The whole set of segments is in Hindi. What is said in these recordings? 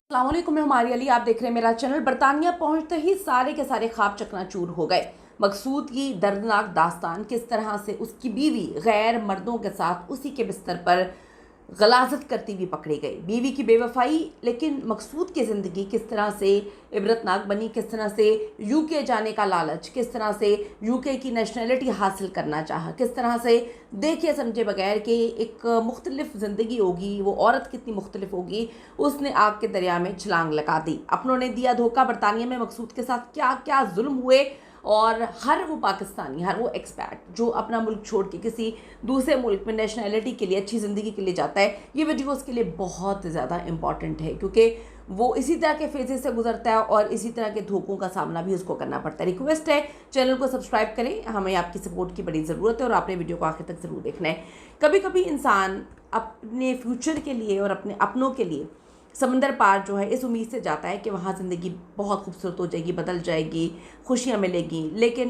अस्सलाम वालेकुम, मैं हमारी अली, आप देख रहे हैं मेरा चैनल। बरतानिया पहुंचते ही सारे के सारे ख्वाब चकनाचूर हो गए। मकसूद की दर्दनाक दास्तान, किस तरह से उसकी बीवी गैर मर्दों के साथ उसी के बिस्तर पर गलाजत करती हुई पकड़ी गई। बीवी की बेवफाई, लेकिन मकसूद की ज़िंदगी किस तरह से इबरतनाक बनी, किस तरह से यूके जाने का लालच, किस तरह से यूके की नेशनलिटी हासिल करना चाहा, किस तरह से देखे समझे बगैर कि एक मुख्तलिफ ज़िंदगी होगी, वो औरत कितनी मुख्तलिफ होगी, उसने आग के दरिया में छलांग लगा दी। अपनों ने दिया धोखा। बरतानिया में मकसूद के साथ क्या क्या जुल्म हुए, और हर वो पाकिस्तानी, हर वो एक्सपैट जो अपना मुल्क छोड़ के किसी दूसरे मुल्क में नेशनैलिटी के लिए, अच्छी ज़िंदगी के लिए जाता है, ये वीडियो उसके लिए बहुत ज़्यादा इंपॉर्टेंट है, क्योंकि वो इसी तरह के फेजेस से गुजरता है और इसी तरह के धोखों का सामना भी उसको करना पड़ता है। रिक्वेस्ट है, चैनल को सब्सक्राइब करें, हमें आपकी सपोर्ट की बड़ी ज़रूरत है और आपने वीडियो को आखिर तक ज़रूर देखना है। कभी कभी इंसान अपने फ्यूचर के लिए और अपने अपनों के लिए समंदर पार जो है इस उम्मीद से जाता है कि वहाँ ज़िंदगी बहुत खूबसूरत हो जाएगी, बदल जाएगी, खुशियाँ मिलेगी, लेकिन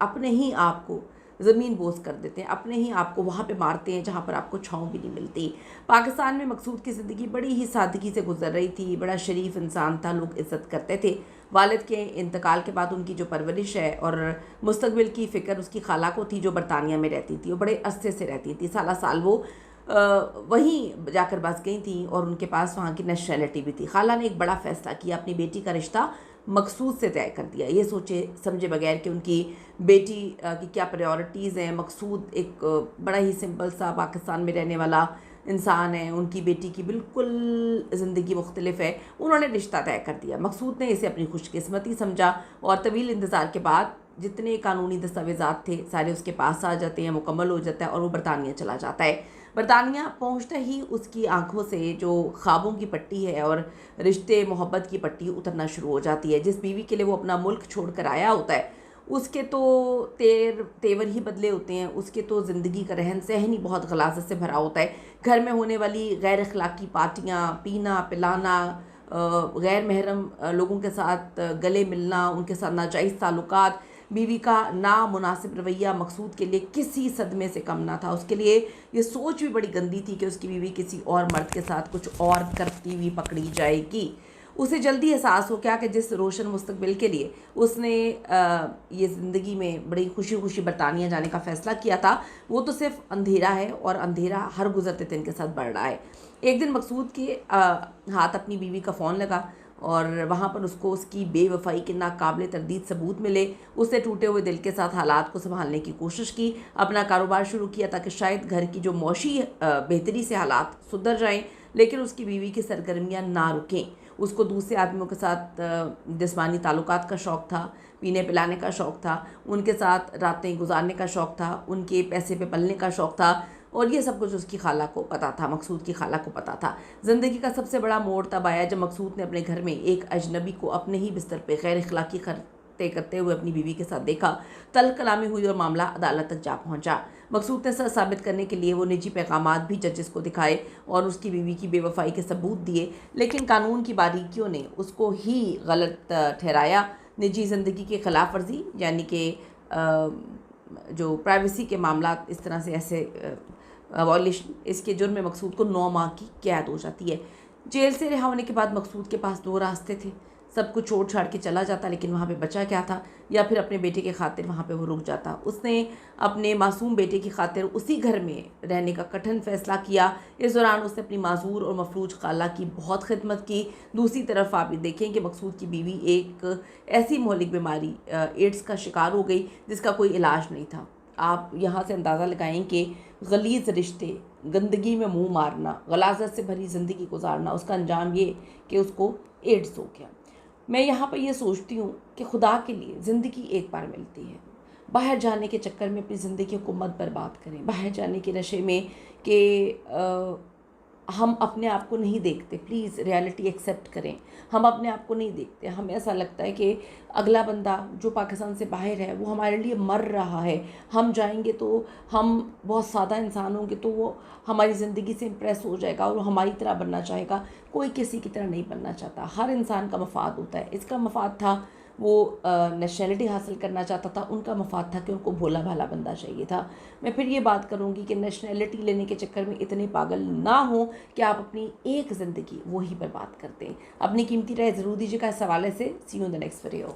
अपने ही आप को ज़मीन बोझ कर देते हैं, अपने ही आप को वहाँ पे मारते हैं जहाँ पर आपको छाँव भी नहीं मिलती। पाकिस्तान में मकसूद की ज़िंदगी बड़ी ही सादगी से गुजर रही थी। बड़ा शरीफ इंसान था, लोग इज़्ज़त करते थे। वालिद के इंतकाल के बाद उनकी जो परवरिश है और मुस्तकबिल की फ़िक्र उसकी खाला को थी, जो बरतानिया में रहती थी। वो बड़े अरसे से रहती थी, साला साल वो वहीं जाकर बस गई थी और उनके पास वहाँ की नेशनैलिटी भी थी। खाला ने एक बड़ा फ़ैसला किया, अपनी बेटी का रिश्ता मकसूद से तय कर दिया, ये सोचे समझे बगैर कि उनकी बेटी की क्या प्रायोरिटीज़ हैं। मकसूद एक बड़ा ही सिंपल सा पाकिस्तान में रहने वाला इंसान है, उनकी बेटी की बिल्कुल ज़िंदगी मुख्तलिफ है। उन्होंने रिश्ता तय कर दिया। मकसूद ने इसे अपनी खुशकिस्मती समझा और तवील इंतज़ार के बाद जितने कानूनी दस्तावेज़ात थे सारे उसके पास आ जाते हैं, मुकम्मल हो जाता है और वो बरतानिया चला जाता है। बरतानिया पहुंचते ही उसकी आंखों से जो ख्वाबों की पट्टी है और रिश्ते मोहब्बत की पट्टी उतरना शुरू हो जाती है। जिस बीवी के लिए वो अपना मुल्क छोड़ कर आया होता है, उसके तो तेवर ही बदले होते हैं, उसके तो ज़िंदगी का रहन सहन ही बहुत गलाजत से भरा होता है। घर में होने वाली गैर अखलाकी पार्टियाँ, पीना पिलाना, गैर महरम लोगों के साथ गले मिलना, उनके साथ नाजायज़ ताल्लुकात, बीवी का नामुनासिब रवैया मकसूद के लिए किसी सदमे से कम ना था। उसके लिए ये सोच भी बड़ी गंदी थी कि उसकी बीवी किसी और मर्द के साथ कुछ और करती हुई पकड़ी जाएगी। उसे जल्दी एहसास हो गया कि जिस रोशन मुस्तकबिल के लिए उसने ये ज़िंदगी में बड़ी खुशी खुशी बरतानिया जाने का फ़ैसला किया था, वो तो सिर्फ अंधेरा है और अंधेरा हर गुजरते दिन के साथ बढ़ रहा है। एक दिन मकसूद के हाथ अपनी बीवी का फ़ोन लगा और वहाँ पर उसको उसकी बेवफाई के नाकाबिले तरदीद सबूत मिले। उसने टूटे हुए दिल के साथ हालात को संभालने की कोशिश की, अपना कारोबार शुरू किया ताकि शायद घर की जो मौशी बेहतरी से हालात सुधर जाएं, लेकिन उसकी बीवी की सरगर्मियाँ ना रुकें। उसको दूसरे आदमियों के साथ जिस्मानी ताल्लुकात का शौक़ था, पीने पिलाने का शौक़ था, उनके साथ रातें गुजारने का शौक़ था, उनके पैसे पे पलने का शौक़ था, और ये सब कुछ उसकी खाला को पता था, मकसूद की खाला को पता था। ज़िंदगी का सबसे बड़ा मोड़ तब आया जब मकसूद ने अपने घर में एक अजनबी को अपने ही बिस्तर पे गैर अखलाकी करते करते हुए अपनी बीवी के साथ देखा। तल्ख कलामी हुई और मामला अदालत तक जा पहुंचा। मकसूद ने सच साबित करने के लिए वो निजी पैगामात भी जजेस को दिखाए और उसकी बीवी की बेवफाई के सबूत दिए, लेकिन कानून की बारीकियों ने उसको ही गलत ठहराया। निजी ज़िंदगी की खिलाफ वर्जी, यानी कि जो प्राइवेसी के मामला इस तरह से ऐसे वॉयलेशन, इसके जुर्म में मकसूद को 9 माह की कैद हो जाती है। जेल से रिहा होने के बाद मकसूद के पास 2 रास्ते थे, सब कुछ छोड़ छाड़ के चला जाता, लेकिन वहाँ पे बचा क्या था, या फिर अपने बेटे के खातिर वहाँ पे वो रुक जाता। उसने अपने मासूम बेटे की खातिर उसी घर में रहने का कठिन फ़ैसला किया। इस दौरान उसने अपनी माजूर और मफलूज खाला की बहुत खिदमत की। दूसरी तरफ आप ये देखें कि मकसूद की बीवी एक ऐसी महलिक बीमारी एड्स का शिकार हो गई जिसका कोई इलाज नहीं था। आप यहाँ से अंदाज़ा लगाएं कि गलीज़ रिश्ते, गंदगी में मुंह मारना, गलाजत से भरी ज़िंदगी गुजारना, उसका अंजाम ये कि उसको एड्स हो गया। मैं यहाँ पर ये सोचती हूँ कि खुदा के लिए ज़िंदगी एक बार मिलती है। बाहर जाने के चक्कर में अपनी ज़िंदगी को मत बर्बाद करें। बाहर जाने के नशे में कि हम अपने आप को नहीं देखते, प्लीज़ रियलिटी एक्सेप्ट करें। हम अपने आप को नहीं देखते, हमें ऐसा लगता है कि अगला बंदा जो पाकिस्तान से बाहर है वो हमारे लिए मर रहा है, हम जाएंगे तो हम बहुत सादा इंसान होंगे तो वो हमारी ज़िंदगी से इम्प्रेस हो जाएगा और वो हमारी तरह बनना चाहेगा। कोई किसी की तरह नहीं बनना चाहता, हर इंसान का मफाद होता है। इसका मफाद था वो नेशनलिटी हासिल करना चाहता था। उनका मफाद था कि उनको भोला भाला बंदा चाहिए था। मैं फिर ये बात करूँगी कि नेशनलिटी लेने के चक्कर में इतने पागल ना हो कि आप अपनी एक ज़िंदगी वो ही बर्बाद कर दें। अपनी कीमती राय ज़रूर दीजिएगा इस हवाले से। See you in the next video.